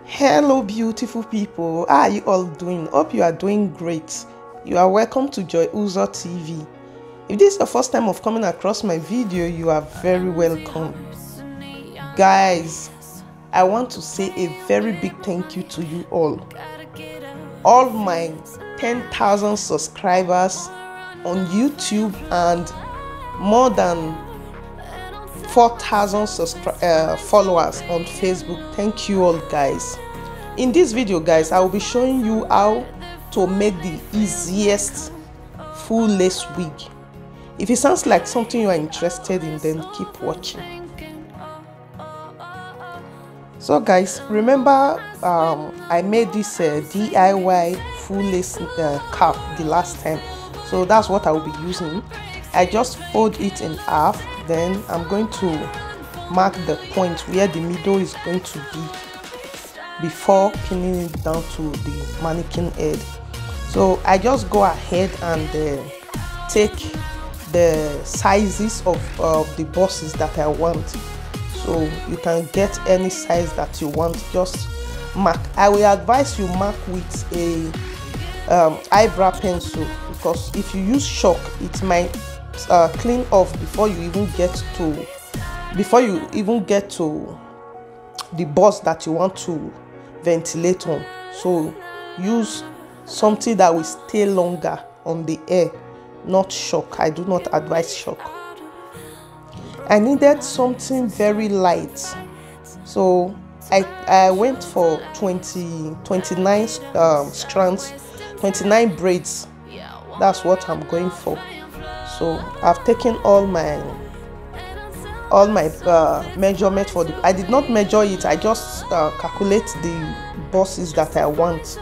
Hello beautiful people, how are you all doing? Hope you are doing great. You are welcome to Joy Uzo TV. If this is the first time of coming across my video, you are very welcome. Guys, I want to say a very big thank you to you all. All my 10,000 subscribers on YouTube and more than 4,000 followers on Facebook. Thank you all guys. In this video guys, I will be showing you how to make the easiest full lace wig. If it sounds like something you are interested in, then keep watching. So guys, remember I made this DIY full lace cap the last time, so that's what I will be using. I just fold it in half, then I'm going to mark the point where the middle is going to be before pinning it down to the mannequin head. So I just go ahead and take the sizes of the bosses that I want. So you can get any size that you want, just mark. I will advise you mark with a eyebrow pencil, because if you use chalk, it might clean off before you even get to the boss that you want to ventilate on. So use something that will stay longer on the air, not chalk. I do not advise chalk. I needed something very light, so I went for 29 strands, 29 braids. That's what I'm going for. So I've taken all my measurement for the. I did not measure it. I just calculate the bosses that I want.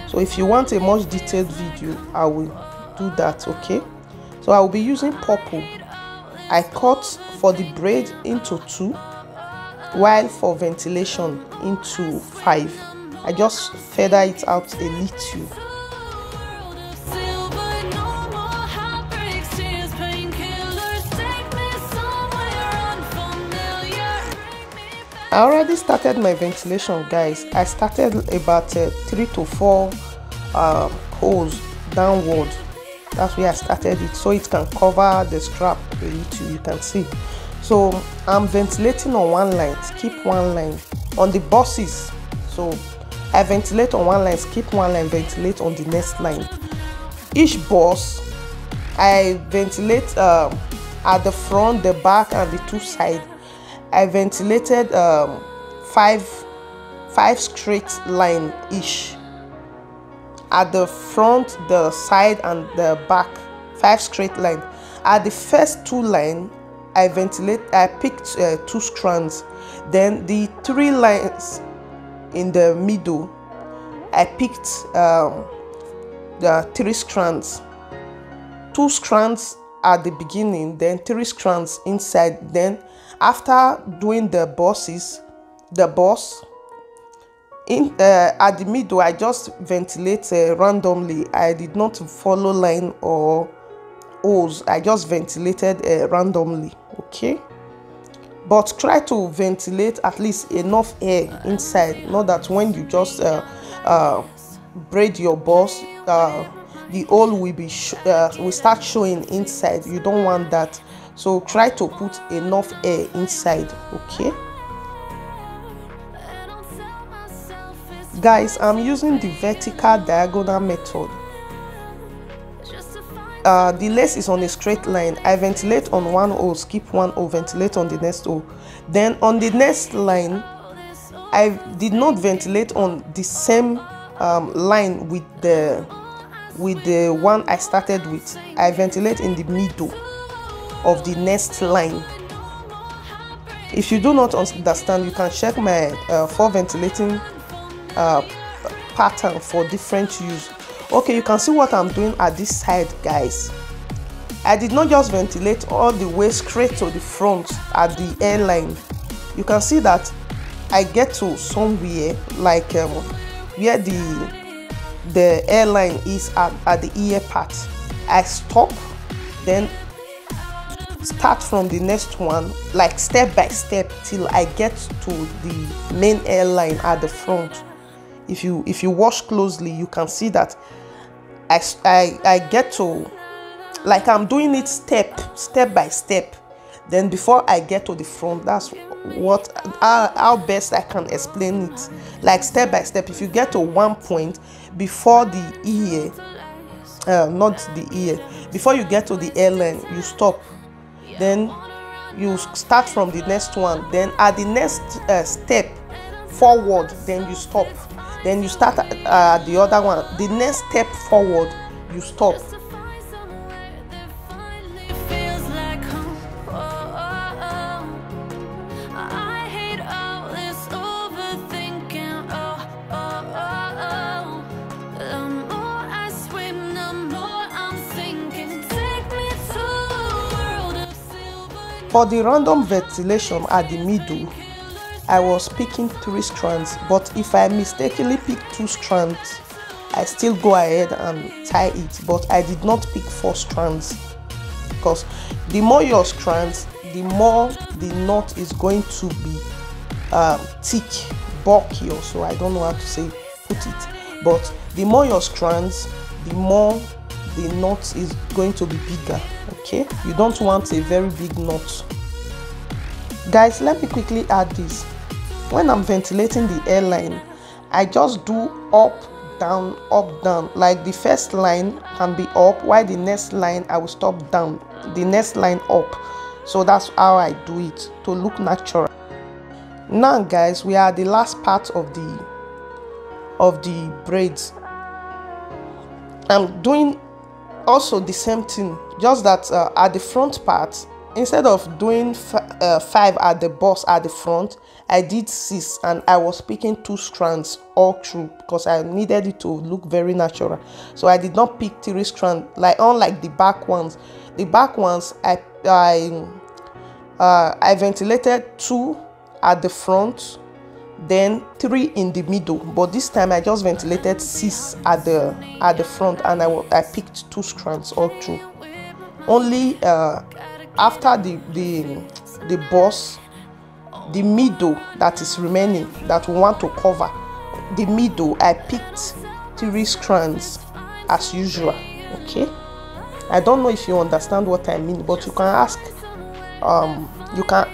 So if you want a much detailed video, I will do that. Okay. So I will be using purple. I cut for the braid into 2, while for ventilation into 5. I just feather it out a little. I already started my ventilation guys. I started about 3 to 4 holes downward. That's where I started it, so it can cover the strap a little, you can see. So I'm ventilating on one line, skip one line on the bosses. So I ventilate on one line, skip one line, ventilate on the next line. Each boss I ventilate at the front, the back and the 2 sides. I ventilated 5 straight line each. At the front, the side and the back, 5 straight line. At the first 2 line, I picked 2 strands. Then the 3 lines in the middle, I picked the 3 strands. 2 strands at the beginning, then 3 strands inside. Then after doing the boss at the middle, I just ventilate randomly. I did not follow line or holes. I just ventilated randomly. Okay, but try to ventilate at least enough air inside, not that when you just braid your boss, the hole will start showing inside. You don't want that, so try to put enough air inside. Okay guys, I'm using the vertical diagonal method. The lace is on a straight line. I ventilate on one hole, skip one hole, ventilate on the next hole. Then on the next line, I did not ventilate on the same line with the one I started with. I ventilate in the middle of the next line. If you do not understand, you can check my 4 ventilating pattern for different use. Okay, you can see what I'm doing at this side guys. I did not just ventilate all the way straight to the front at the airline. You can see that I get to somewhere like where the airline is at the ear part. I stop, then start from the next one, like step by step, till I get to the main hairline at the front. If you watch closely, you can see that I get to, like, I'm doing it step by step. Then before I get to the front, that's how best I can explain it, like step by step. If you get to one point before the ear, not the ear, before you get to the hairline, you stop. Then you start from the next one. Then at the next step forward, then you stop. Then you start at the other one. The next step forward, you stop. For the random ventilation at the middle, I was picking 3 strands, but if I mistakenly pick 2 strands, I still go ahead and tie it. But I did not pick 4 strands, because the more your strands, the more the knot is going to be thick, bulky, or so, I don't know how to say put it. But the more your strands, the more the knot is going to be bigger. Okay, you don't want a very big knot. Guys, let me quickly add this. When I'm ventilating the hairline, I just do up down. Like the first line can be up, while the next line I will stop down, the next line up. So that's how I do it to look natural. Now guys, we are at the last part of the braids. I'm doing also the same thing, just that at the front part, instead of doing 5 at the boss at the front, I did 6, and I was picking 2 strands all through because I needed it to look very natural. So I did not pick 3 strands, like unlike the back ones. The back ones, I ventilated 2 at the front, then 3 in the middle. But this time I just ventilated 6 at the front, and I picked 2 strands all through. Only after the boss, the middle that is remaining, that we want to cover, the middle, I picked 3 strands as usual. Okay, I don't know if you understand what I mean, but you can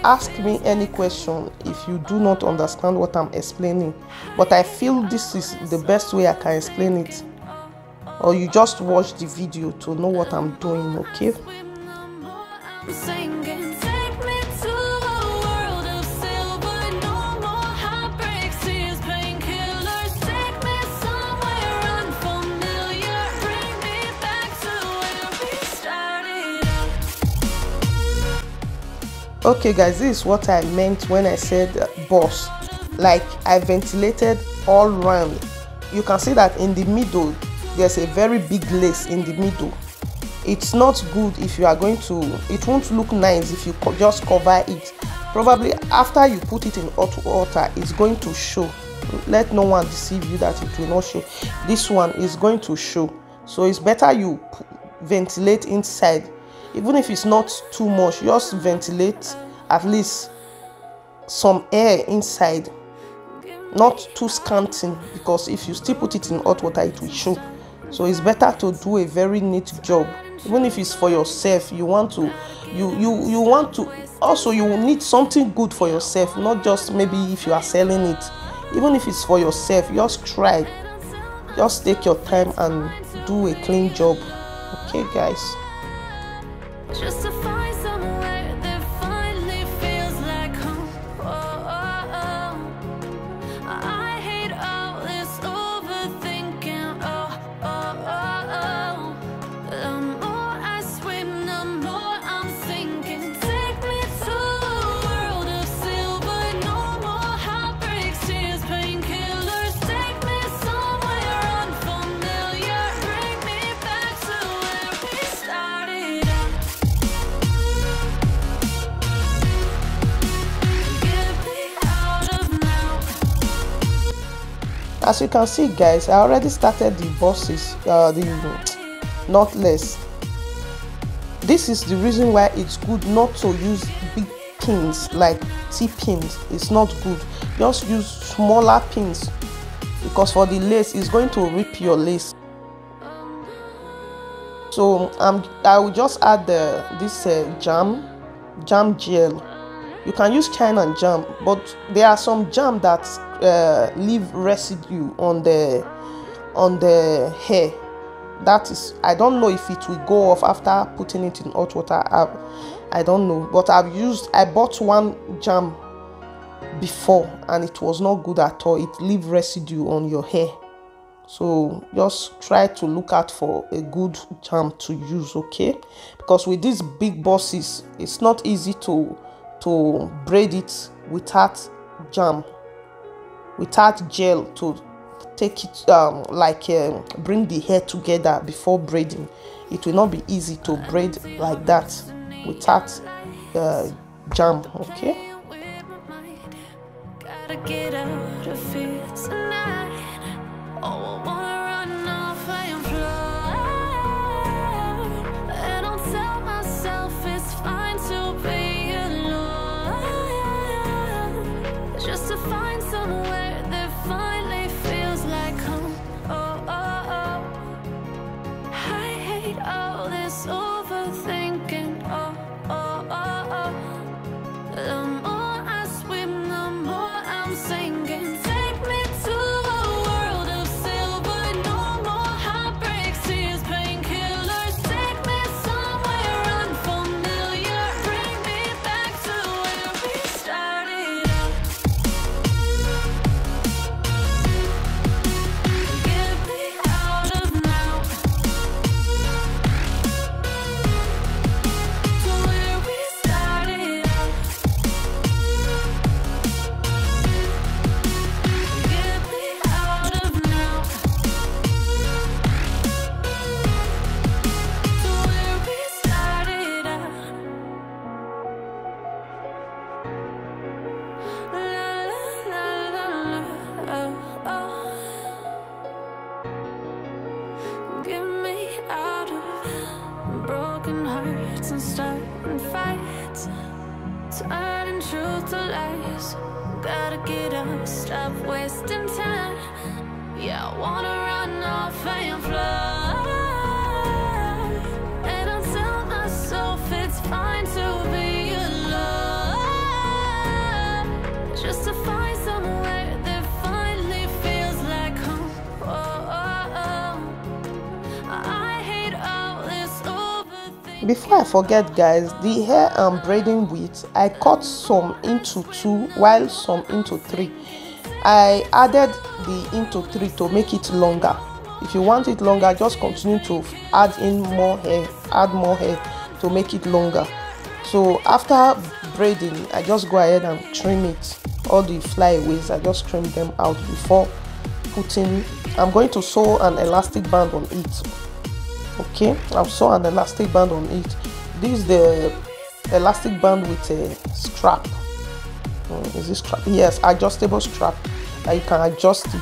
ask me any question if you do not understand what I'm explaining. But I feel this is the best way I can explain it, or you just watch the video to know what I'm doing. Okay. Okay guys, this is what I meant when I said boss. Like, I ventilated all round. You can see that in the middle there's a very big lace in the middle. It's not good if you are going to, it won't look nice if you just cover it. Probably after you put it in hot water, it's going to show. Let no one deceive you that it will not show. This one is going to show. So it's better you ventilate inside. Even if it's not too much, just ventilate at least some air inside, not too scanting, because if you still put it in hot water, it will show. So it's better to do a very neat job. Even if it's for yourself, you want to, you want to, also you will need something good for yourself, not just maybe if you are selling it. Even if it's for yourself, just try, just take your time and do a clean job. Okay guys. Just to find somewhere that finally feels like home. I hate all this overthinking. The more I swim, the more I'm sinking. Take me to a world of silver. No more heartbreaks, tears, painkillers. Take me somewhere unfamiliar. Bring me back to where we started. As you can see guys, I already started the bosses, the knotless. This is the reason why it's good not to use big pins like T-pins. It's not good. Just use smaller pins, because for the lace, it's going to rip your lace. So I will just add this jam gel. You can use China jam, but there are some jam that leave residue on the hair. That is, I don't know if it will go off after putting it in hot water. I don't know, but I bought one jam before and it was not good at all. It leave residue on your hair. So just try to look out for a good jam to use, okay? Because with these big bosses, it's not easy to braid it without jam, without gel to take it bring the hair together before braiding. It will not be easy to braid like that without jam, okay? Gotta get out of here tonight. Oh, I wanna run off and fly. And I'll tell myself it's fine to be alone, just to find somewhere that finally feels like home. Oh, oh, oh. I hate all this overthinking. Oh, oh, oh, oh. The more I swim, the more I'm sinking. Take me to a world of silver, no more heartbreaks, tears, painkillers. Take me somewhere unfamiliar, bring me back to where we started out. Get me out of now, to where we started out. Get me out of now, to where we started out. La la la la la, oh, oh. Get me out of broken hearts and starting fights, turning truth to lies. Gotta get up, stop wasting time. Yeah, I wanna run off and fly. And I'll tell myself it's fine to be alone, just to find somewhere that finally feels like home. Oh, oh, oh. I hate all this overthinking. Before I forget, guys, the hair I'm braiding with, I cut some into 2 while some into 3. I added the into 3 to make it longer. If you want it longer, just continue to add in more hair, add more hair to make it longer. So after braiding, I just go ahead and trim it. All the flyaways, I just trim them out before putting. I'm going to sew an elastic band on it. Okay, I've sewn an elastic band on it. This is the elastic band with a strap. Is this strap? Yes, adjustable strap that you can adjust it.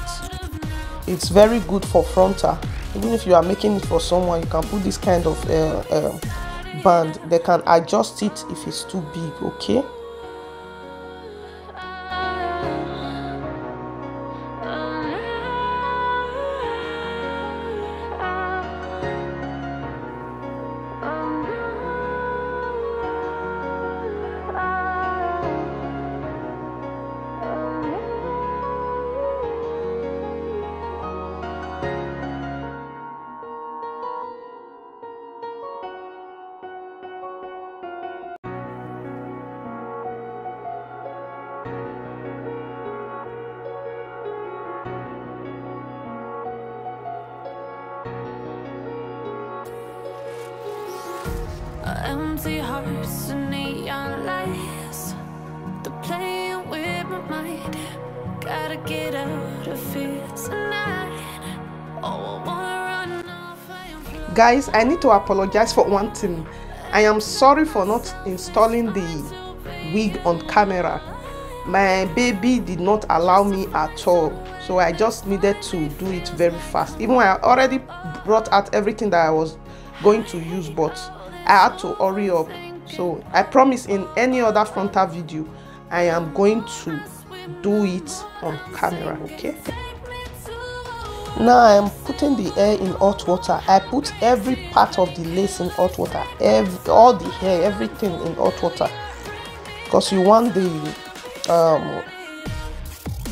It's very good for frontal. Even if you are making it for someone, you can put this kind of band. They can adjust it if it's too big, okay? Empty hearts and neon lights, they're playing with my mind. Gotta get out of here tonight. Oh, I wanna run off and fly. Guys, I need to apologize for one thing. I am sorry for not installing the wig on camera. My baby did not allow me at all, so I just needed to do it very fast. Even I already brought out everything that I was going to use, but I had to hurry up. So I promise in any other frontal video I am going to do it on camera. Okay, now I am putting the hair in hot water. I put every part of the lace in hot water, all the hair, everything in hot water, because you want the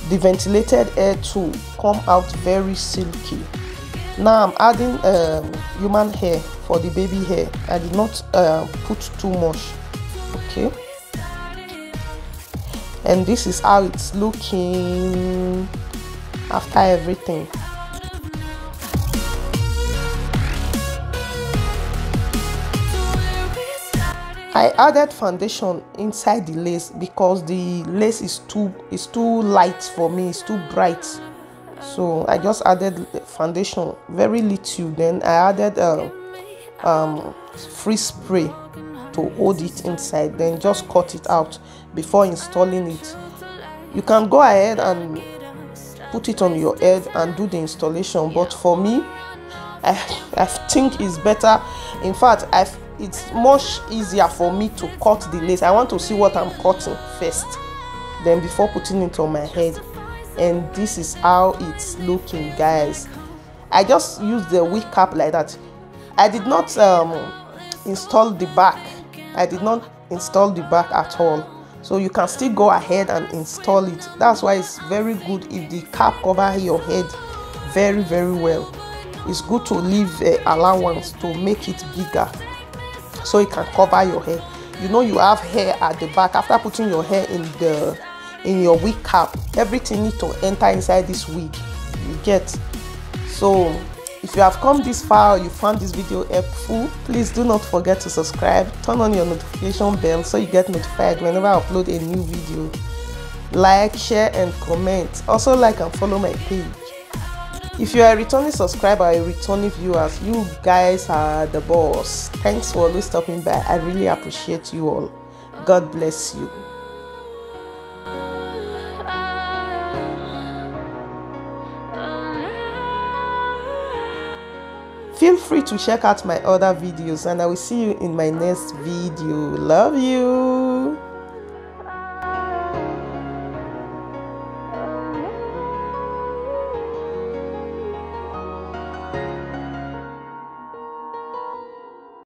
ventilated hair to come out very silky. Now I'm adding human hair for the baby hair. I did not put too much. Okay, and this is how it's looking after everything. I added foundation inside the lace because the lace is too light for me, it's too bright. So I just added foundation, very little. Then I added free spray to hold it inside, then just cut it out before installing it. You can go ahead and put it on your head and do the installation, but for me, I think it's better. In fact, it's much easier for me to cut the lace. I want to see what I'm cutting first, then before putting it on my head. And this is how it's looking, guys. I just used the wig cap like that. I did not install the back. I did not install the back at all. So you can still go ahead and install it. That's why it's very good if the cap cover your head very, very well. It's good to leave allowance to make it bigger, so it can cover your hair. You know you have hair at the back. After putting your hair in your wig cap, everything needs to enter inside this wig. You get? So if you have come this far or you found this video helpful, please do not forget to subscribe, turn on your notification bell so you get notified whenever I upload a new video. Like, share and comment. Also like and follow my page. If you are a returning subscriber or a returning viewers, you guys are the boss. Thanks for always stopping by. I really appreciate you all. God bless you. Feel free to check out my other videos, and I will see you in my next video. Love you.